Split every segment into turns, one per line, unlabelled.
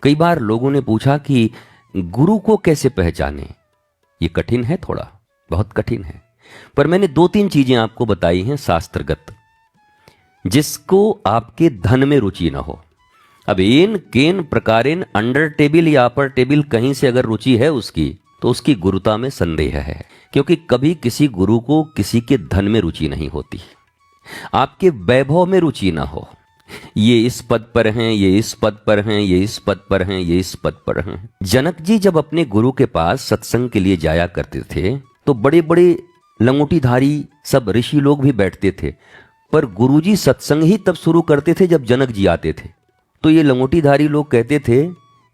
कई बार लोगों ने पूछा कि गुरु को कैसे पहचाने। ये कठिन है, थोड़ा बहुत कठिन है, पर मैंने 2-3 चीजें आपको बताई हैं शास्त्रगत, जिसको आपके धन में रुचि ना हो। अब एन केन प्रकारेण अंडर टेबल या अपर टेबल कहीं से अगर रुचि है उसकी, तो उसकी गुरुता में संदेह है, क्योंकि कभी किसी गुरु को किसी के धन में रुचि नहीं होती। आपके वैभव में रुचि ना हो, ये इस पद पर हैं, ये इस पद पर हैं, ये इस पद पर हैं, ये इस पद पर हैं। जनक जी जब अपने गुरु के पास सत्संग के लिए जाया करते थे तो बड़े बड़े लंगोटीधारी सब ऋषि लोग भी बैठते थे, पर गुरुजी सत्संग ही तब शुरू करते थे जब जनक जी आते थे। तो ये लंगोटीधारी लोग कहते थे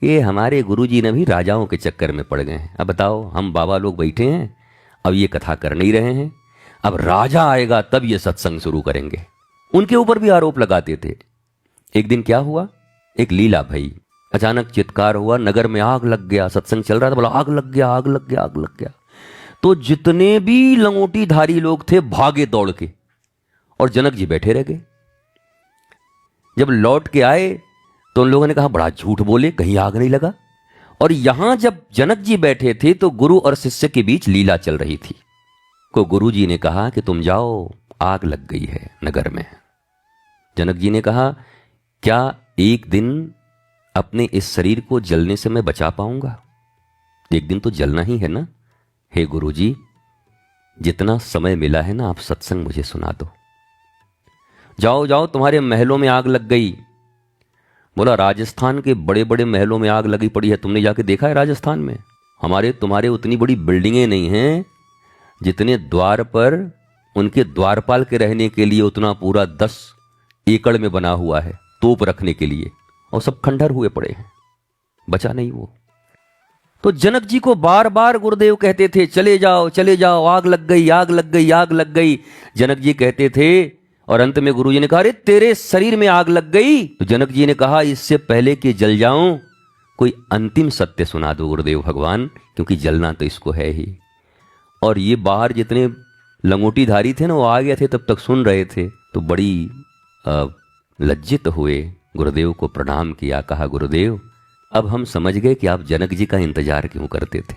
ये हमारे गुरुजी ने भी राजाओं के चक्कर में पड़ गए हैं। अब बताओ, हम बाबा लोग बैठे हैं, अब ये कथा कर नहीं रहे हैं, अब राजा आएगा तब ये सत्संग शुरू करेंगे। उनके ऊपर भी आरोप लगाते थे। एक दिन क्या हुआ, एक लीला भई, अचानक चित्कार हुआ, नगर में आग लग गया। सत्संग चल रहा था, बोला आग लग गया, आग लग गया, आग लग गया। तो जितने भी लंगोटीधारी लोग थे भागे दौड़ के, और जनक जी बैठे रह गए। जब लौट के आए तो उन लोगों ने कहा बड़ा झूठ बोले, कहीं आग नहीं लगा। और यहां जब जनक जी बैठे थे तो गुरु और शिष्य के बीच लीला चल रही थी। को गुरु जी ने कहा कि तुम जाओ, आग लग गई है नगर में। जनक जी ने कहा क्या एक दिन अपने इस शरीर को जलने से मैं बचा पाऊंगा? एक दिन तो जलना ही है ना। हे गुरु जी, जितना समय मिला है ना, आप सत्संग मुझे सुना दो। जाओ जाओ, तुम्हारे महलों में आग लग गई। बोला राजस्थान के बड़े बड़े महलों में आग लगी पड़ी है, तुमने जाके देखा है राजस्थान में? हमारे तुम्हारे उतनी बड़ी बिल्डिंगें नहीं हैं, जितने द्वार पर उनके द्वारपाल के रहने के लिए उतना पूरा 10 एकड़ में बना हुआ है तोप रखने के लिए, और सब खंडहर हुए पड़े हैं, बचा नहीं वो। तो जनक जी को बार बार गुरुदेव कहते थे चले जाओ चले जाओ, आग लग गई, आग लग गई, आग लग गई। जनक जी कहते थे, और अंत में गुरु जी ने कहा अरे तेरे शरीर में आग लग गई। तो जनक जी ने कहा इससे पहले कि जल जाऊं, कोई अंतिम सत्य सुना दो गुरुदेव भगवान, क्योंकि जलना तो इसको है ही। और ये बाहर जितने लंगोटीधारी थे ना, वो आ गए थे, तब तक सुन रहे थे, तो बड़ी लज्जित हुए, गुरुदेव को प्रणाम किया, कहा गुरुदेव अब हम समझ गए कि आप जनक जी का इंतजार क्यों करते थे।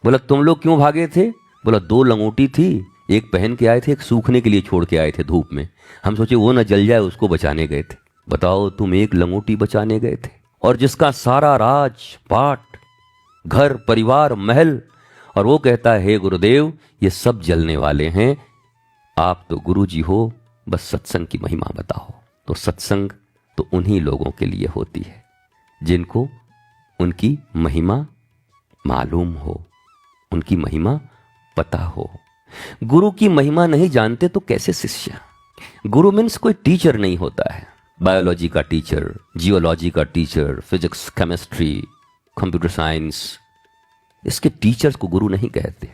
बोला तुम लोग क्यों भागे थे? बोला 2 लंगोटी थी, एक पहन के आए थे, एक सूखने के लिए छोड़ के आए थे धूप में, हम सोचे वो न जल जाए, उसको बचाने गए थे। बताओ, तुम एक लंगोटी बचाने गए थे, और जिसका सारा राज पाट, घर परिवार महल, और वो कहता है हे गुरुदेव ये सब जलने वाले हैं, आप तो गुरु जी हो, बस सत्संग की महिमा बताओ। तो सत्संग तो उन्हीं लोगों के लिए होती है जिनको उनकी महिमा मालूम हो, उनकी महिमा पता हो। गुरु की महिमा नहीं जानते तो कैसे शिष्य? गुरु मीन्स कोई टीचर नहीं होता है, बायोलॉजी का टीचर, जियोलॉजी का teacher, physics, chemistry, computer science, इसके टीचर्स को गुरु नहीं कहते।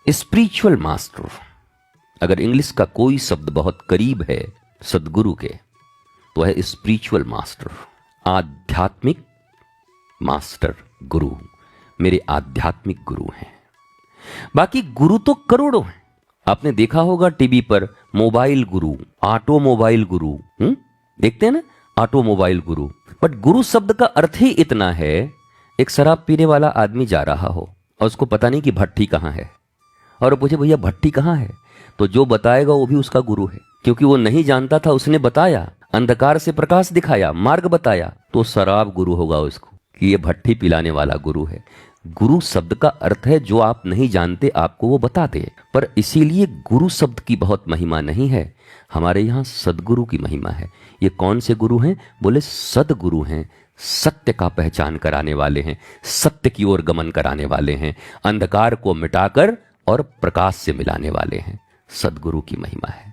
स्पिरिचुअल मास्टर, अगर इंग्लिश का कोई शब्द बहुत करीब है सदगुरु के, तो है स्पिरिचुअल मास्टर, आध्यात्मिक मास्टर। गुरु मेरे आध्यात्मिक गुरु हैं। बाकी गुरु तो करोड़ों हैं। आपने देखा होगा टीवी पर मोबाइल गुरु, ऑटोमोबाइल गुरु, देखते हैं ना, ऑटोमोबाइल गुरु। बट गुरु शब्द का अर्थ ही इतना है, एक शराब पीने वाला आदमी जा रहा हो और उसको पता नहीं कि भट्टी कहां है, और पूछे भैया भट्टी कहां है, तो जो बताएगा वो भी उसका गुरु है, क्योंकि वो नहीं जानता था, उसने बताया, अंधकार से प्रकाश दिखाया, मार्ग बताया, तो शराब गुरु होगा उसको कि ये भट्टी पिलाने वाला गुरु है। गुरु शब्द का अर्थ है जो आप नहीं जानते आपको वो बता दे। पर इसीलिए गुरु शब्द की बहुत महिमा नहीं है, हमारे यहाँ सदगुरु की महिमा है। ये कौन से गुरु हैं? बोले सदगुरु हैं, सत्य का पहचान कराने वाले हैं, सत्य की ओर गमन कराने वाले हैं, अंधकार को मिटाकर और प्रकाश से मिलाने वाले हैं। सदगुरु की महिमा है।